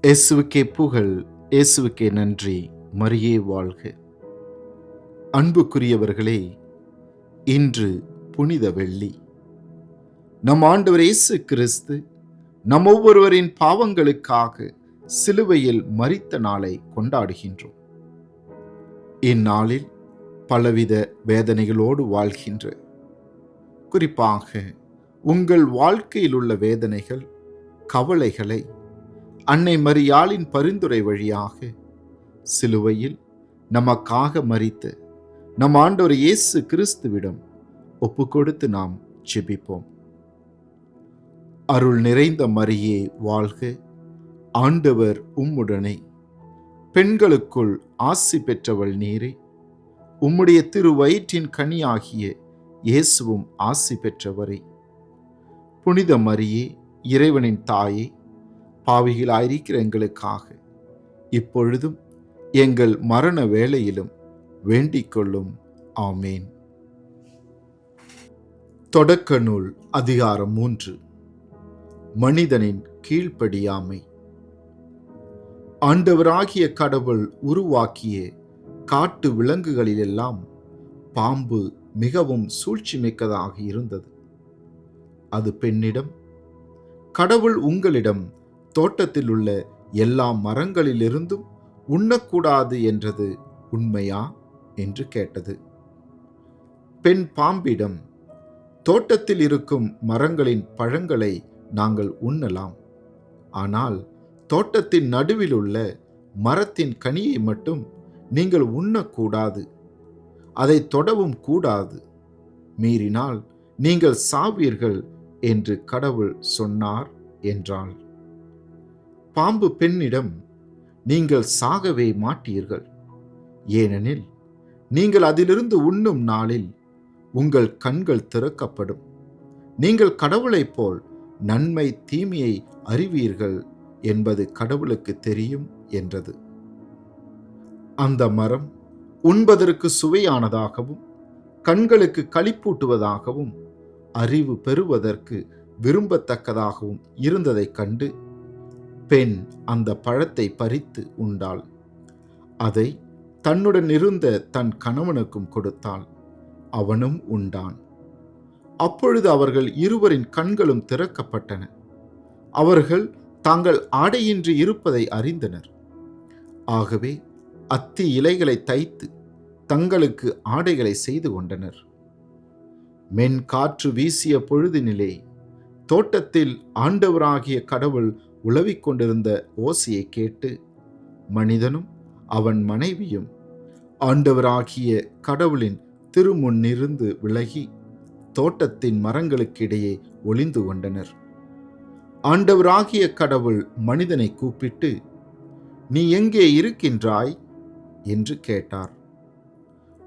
இயேசுவுக்கே புகழ், இயேசுவுக்கே நன்றி, மரியே வாழ்க. அன்புக்குரியவர்களே, இன்று புனித வெள்ளி. நம் ஆண்டவர் இயேசு கிறிஸ்து நம் ஒவ்வொருவரின் பாவங்களுக்காக சிலுவையில் மரித்த நாளை கொண்டாடுகின்றோம். இந்நாளில் பலவித வேதனைகளோடு வாழ்கின்ற, குறிப்பாக உங்கள் வாழ்க்கையில் உள்ள வேதனைகள், கவலைகளை அன்னை மரியாளின் பரிந்துரை வழியாக சிலுவையில் நமக்காக மரித்த நம் ஆண்டவர் இயேசு கிறிஸ்துவிடம் ஒப்பு கொடுத்து நாம் ஜெபிப்போம். அருள் நிறைந்த மரியே வாழ்க, ஆண்டவர் உம்முடனே, பெண்களுக்குள் ஆசி பெற்றவள் நீரே, உம்முடைய திருவயிற்றின் கனியாகிய இயேசுவும் ஆசி பெற்றவரே. புனித மரியே, இறைவனின் தாயே, பாவிகளாயிருக்கிற எங்களுக்காக இப்பொழுதும் எங்கள் மரண வேளையிலும் வேண்டிக் கொள்ளும். ஆமேன். தொடக்க நூல் அதிகாரம் 3. மனிதனின் கீழ்ப்படியாமை. ஆண்டவராகிய கடவுள் உருவாக்கிய காட்டு விலங்குகளிலெல்லாம் பாம்பு மிகவும் சூழ்ச்சி மிக்கதாக இருந்தது. அது பெண்ணிடம், கடவுள் உங்களிடம் தோட்டத்தில் உள்ள எல்லா மரங்களிலிருந்தும் உண்ணக்கூடாது என்றது உண்மையா என்று கேட்டது. பெண் பாம்பிடம், தோட்டத்தில் இருக்கும் மரங்களின் பழங்களை நாங்கள் உண்ணலாம், ஆனால் தோட்டத்தின் நடுவில் உள்ள மரத்தின் கனியை மட்டும் நீங்கள் உண்ணக்கூடாது, அதை தொடவும் கூடாது, மீறினால் நீங்கள் சாவீர்கள் என்று கடவுள் சொன்னார் என்றாள். பாம்பு பெண்ணிடம், நீங்கள் சாகவே மாட்டீர்கள், ஏனெனில் நீங்கள் அதிலிருந்து உண்ணும் நாளில் உங்கள் கண்கள் திறக்கப்படும், நீங்கள் கடவுளைப் போல் நன்மை தீமையை அறிவீர்கள் என்பது கடவுளுக்கு தெரியும் என்றது. அந்த மரம் உண்பதற்கு சுவையானதாகவும் கண்களுக்கு களிப்பூட்டுவதாகவும் அறிவு பெறுவதற்கு விரும்பத்தக்கதாகவும் இருந்ததைக் கண்டு பெண் அந்த பழத்தை பறித்து உண்டாள். அதை தன்னுடன் இருந்த தன் கணவனுக்கும் கொடுத்தாள். அவனும் உண்டான். அப்பொழுது அவர்கள் இருவரின் கண்களும் திறக்கப்பட்டன. அவர்கள் தாங்கள் ஆடையின்றி இருப்பதை அறிந்தனர். ஆகவே அத்தி இலைகளை தைத்து தங்களுக்கு ஆடைகளை செய்து கொண்டனர். மென் காற்று வீசிய பொழுதினிலே தோட்டத்தில் ஆண்டவராகிய கடவுள் உலவிக் கொண்டிருந்த ஓசையை கேட்டு மனிதனும் அவன் மனைவியும் ஆண்டவராகிய கடவுளின் திருமுன்னிருந்து விலகி தோட்டத்தின் மரங்களுக்கிடையே ஒளிந்து கொண்டனர். ஆண்டவராகிய கடவுள் மனிதனை கூப்பிட்டு, நீ எங்கே இருக்கின்றாய் என்று கேட்டார்.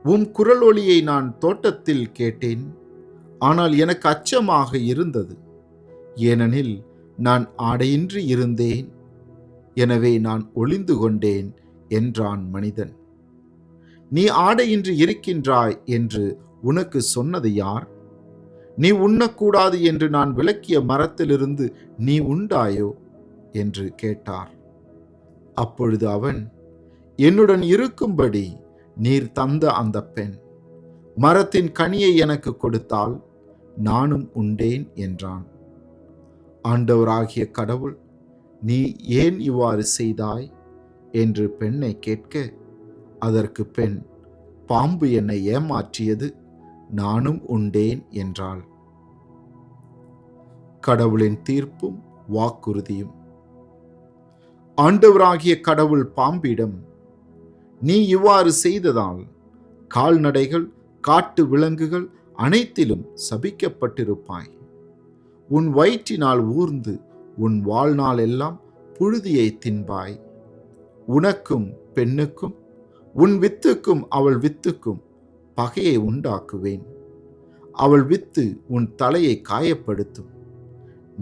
உம் குரல் ஒலியை நான் தோட்டத்தில் கேட்டேன், ஆனால் எனக்கு அச்சமாக இருந்தது, ஏனெனில் நான் ஆடையின்றி இருந்தேன், எனவே நான் ஒளிந்து கொண்டேன் என்றான் மனிதன். நீ ஆடையின்றி இருக்கின்றாய் என்று உனக்கு சொன்னது யார்? நீ உண்ணக்கூடாது என்று நான் விலக்கிய மரத்திலிருந்து நீ உண்டாயோ என்று கேட்டார். அப்பொழுது அவன், என்னுடன் இருக்கும்படி நீர் தந்த அந்த பெண் மரத்தின் கனியை எனக்கு கொடுத்தால் நானும் உண்டேன் என்றான். ஆண்டவராகிய கடவுள், நீ ஏன் இவ்வாறு செய்தாய் என்று பெண்ணை கேட்க, அதற்கு பெண், பாம்பு என்னை ஏமாற்றியது, நானும் உண்டேன் என்றாள். கடவுளின் தீர்ப்பும் வாக்குறுதியும். ஆண்டவராகிய கடவுள் பாம்பிடம், நீ இவ்வாறு செய்ததால் கால்நடைகள், காட்டு விலங்குகள் அனைத்திலும் சபிக்கப்பட்டிருப்பாய். உன் வயிற்றினால் ஊர்ந்து உன் வாழ்நாள் எல்லாம் புழுதியை தின்பாய். உனக்கும் பெண்ணுக்கும் உன் வித்துக்கும் அவள் வித்துக்கும் பகையை உண்டாக்குவேன். அவள் வித்து உன் தலையை காயப்படுத்தும்,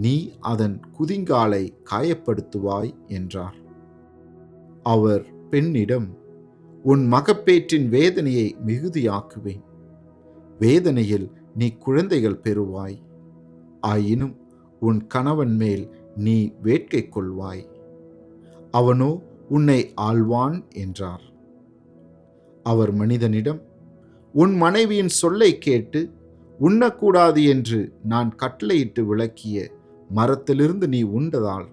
நீ அதன் குதிங்காலை காயப்படுத்துவாய் என்றார். அவர் பெண்ணிடம், உன் மகப்பேற்றின் வேதனையை மிகுதியாக்குவேன், வேதனையில் நீ குழந்தைகள் பெறுவாய், ஆயினும் உன் கணவன் மேல் நீ வேட்கை கொள்வாய், அவனோ உன்னை ஆள்வான் என்றார். அவர் மனிதனிடம், உன் மனைவியின் சொல்லை கேட்டு உண்ணக்கூடாது என்று நான் கட்டளையிட்டு விலக்கிய மரத்திலிருந்து நீ உண்டதால்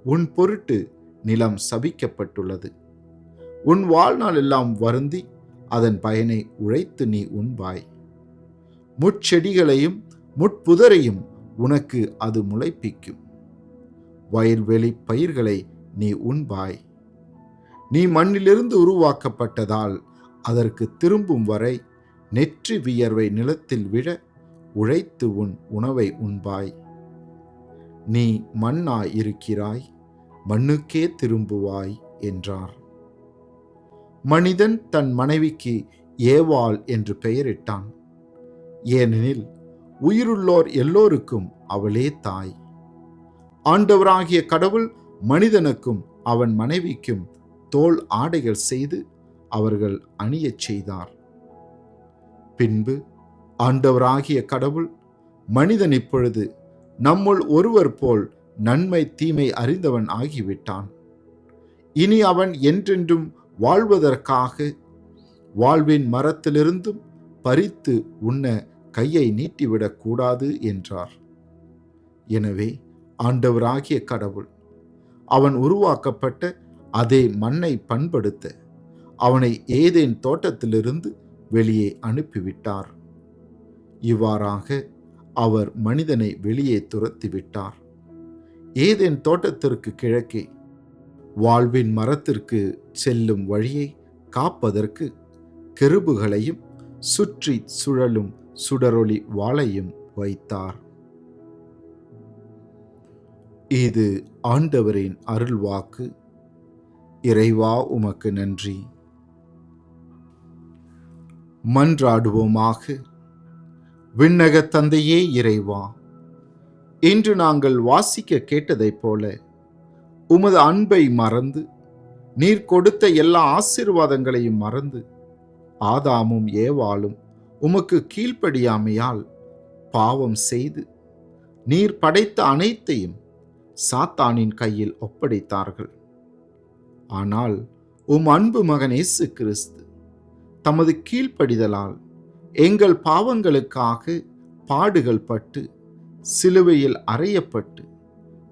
உன் பொருட்டு நிலம் சபிக்கப்பட்டுள்ளது. உன் வாழ்நாள் எல்லாம் வருந்தி அதன் பயனை உழைத்து நீ உண்பாய். முட்செடிகளையும் முட்புதரையும் உனக்கு அது முளைப்பிக்கும். வயல்வெளி பயிர்களை நீ உண்பாய். நீ மண்ணிலிருந்து உருவாக்கப்பட்டதால் அதற்கு திரும்பும் வரை நெற்றி வியர்வை நிலத்தில் விழ உழைத்து உன் உணவை உண்பாய். நீ மண்ணாய் இருக்கிறாய், மண்ணுக்கே திரும்புவாய் என்றார். மனிதன் தன் மனைவிக்கு ஏவாள் என்று பெயரிட்டான். ஏனெனில் உயிருள்ளோர் எல்லோருக்கும் அவளே தாய். ஆண்டவராகிய கடவுள் மனிதனுக்கும் அவன் மனைவிக்கும் தோல் ஆடைகள் செய்து அவர்கள் அணியச் செய்தார். பின்பு ஆண்டவராகிய கடவுள், மனிதன் இப்பொழுது நம்முள் ஒருவர் போல் நன்மை தீமை அறிந்தவன் ஆகிவிட்டான். இனி அவன் என்றென்றும் வாழ்வதற்காக வாழ்வின் மரத்திலிருந்தும் பறித்து உண்ண கையை நீட்டிவிடக் கூடாது என்றார். எனவே ஆண்டவராகிய கடவுள் அவன் உருவாக்கப்பட்ட அதே மண்ணை பண்படுத்த அவனை ஏதேன் தோட்டத்திலிருந்து வெளியே அனுப்பிவிட்டார். இவ்வாறாக அவர் மனிதனை வெளியே துரத்திவிட்டார். ஏதேன் தோட்டத்திற்கு கிழக்கே வாழ்வின் மரத்திற்கு செல்லும் வழியை காப்பதற்கு கெருபுகளையும் சுற்றி சுழலும் சுடரொளி வாளையும் வைத்தார். இது ஆண்டவரின் அருள்வாக்கு. இறைவா, உமக்கு நன்றி. மன்றாடுவோமாக. விண்ணக தந்தையே இறைவா, இன்று நாங்கள் வாசிக்க கேட்டதைப் போல உமது அன்பை மறந்து, நீர் கொடுத்த எல்லா ஆசீர்வாதங்களையும் மறந்து, ஆதாமும் ஏவாளும் உமக்கு கீழ்ப்படியாமையால் பாவம் செய்து நீர் படைத்த அனைத்தையும் சாத்தானின் கையில் ஒப்படைத்தார்கள். ஆனால் உம் அன்பு மகன் இயேசு கிறிஸ்து தமது கீழ்ப்படிதலால் எங்கள் பாவங்களுக்காக பாடுகள் பட்டு சிலுவையில் அறையப்பட்டு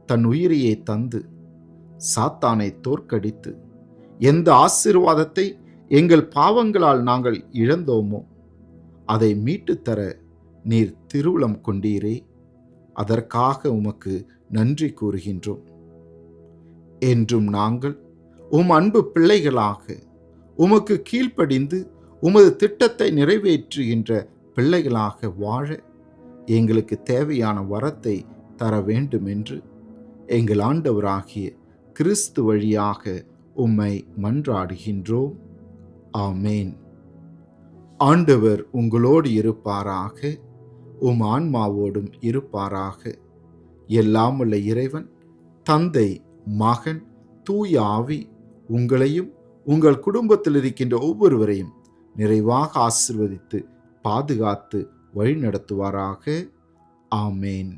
தன் உயிரையே தந்து சாத்தானை தோற்கடித்து எந்த ஆசீர்வாதத்தை எங்கள் பாவங்களால் நாங்கள் இழந்தோமோ அதை மீட்டுத்தர நீர் திருவுளம் கொண்டீரே. அதற்காக உமக்கு நன்றி கூறுகின்றோம். என்றும் நாங்கள் உம் அன்பு பிள்ளைகளாக உமக்கு கீழ்ப்படிந்து உமது திட்டத்தை நிறைவேற்றுகின்ற பிள்ளைகளாக வாழ எங்களுக்கு தேவையான வரத்தை தர வேண்டும் என்று எங்கள் ஆண்டவராகிய கிறிஸ்து வழியாக உம்மை மன்றாடுகின்றோம். ஆமேன். ஆண்டவர் உங்களோடு இருப்பாராக, உம் ஆன்மாவோடும் இருப்பாராக. எல்லாம் உள்ள இறைவன் தந்தை, மகன், தூய ஆவி உங்களையும் உங்கள் குடும்பத்தில் இருக்கின்ற ஒவ்வொருவரையும் நிறைவாக ஆசீர்வதித்து பாதுகாத்து வழிநடத்துவாராக. ஆமேன்.